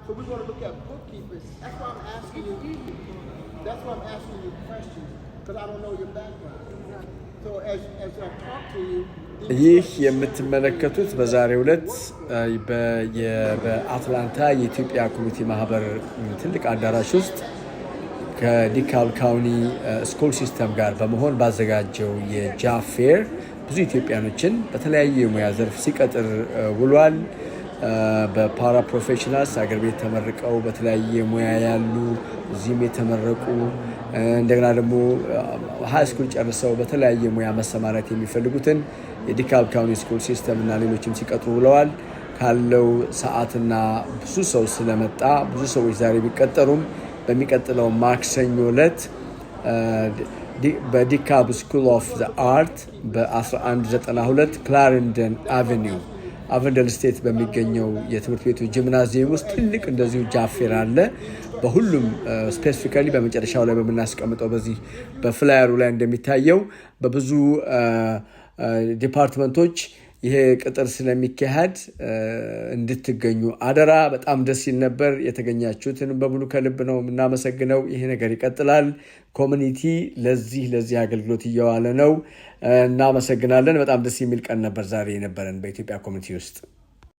So we're going to look at bookkeepers. That's why I'm asking you. That's why I'm asking you questions because I don't know your background. So as I talk to you. ይህ የምትመለከቱት በዛሬው ዕለት በአትላንታ የኢትዮጵያ ኮሚኒቲ ማህበር ትልቅ አዳራሽ ውስጥ ከዲካል ካውንቲ ስኩል ሲስተም ጋር በመሆን ባዘጋጀው የጃብ ፌር ብዙ ኢትዮጵያኖችን በተለያየ ሙያ ዘርፍ ሲቀጥር ውሏል። በፓራ ፕሮፌሽናልስ አገር ቤት ተመርቀው በተለያየ ሙያ ያሉ እዚህም የተመረቁ እንደገና ደግሞ ሃይ ስኩል ጨርሰው በተለያየ ሙያ መሰማራት የሚፈልጉትን የዲካል ካውንቲ ስኩል ሲስተም እና ሌሎችም ሲቀጥሩ ውለዋል። ካለው ሰዓትና ብዙ ሰው ስለመጣ ብዙ ሰዎች ዛሬ ቢቀጠሩም በሚቀጥለው ማክሰኞ ዕለት በዲካብ ስኩል ኦፍ ዘ አርት በ1192 ክላረንደን አቨኒው አቨንደል ስቴት በሚገኘው የትምህርት ቤቱ ጂምናዚየም ውስጥ ትልቅ እንደዚሁ ጃብ ፌር አለ። በሁሉም ስፔሲፊካሊ በመጨረሻው ላይ በመናስቀምጠው በዚህ በፍላየሩ ላይ እንደሚታየው በብዙ ዲፓርትመንቶች ይሄ ቅጥር ስለሚካሄድ እንድትገኙ አደራ። በጣም ደስ ይል ነበር። የተገኛችሁትን በሙሉ ከልብ ነው የምናመሰግነው። ይሄ ነገር ይቀጥላል። ኮሚኒቲ ለዚህ አገልግሎት እየዋለ ነው። እናመሰግናለን። በጣም ደስ የሚል ቀን ነበር ዛሬ የነበረን በኢትዮጵያ ኮሚኒቲ ውስጥ።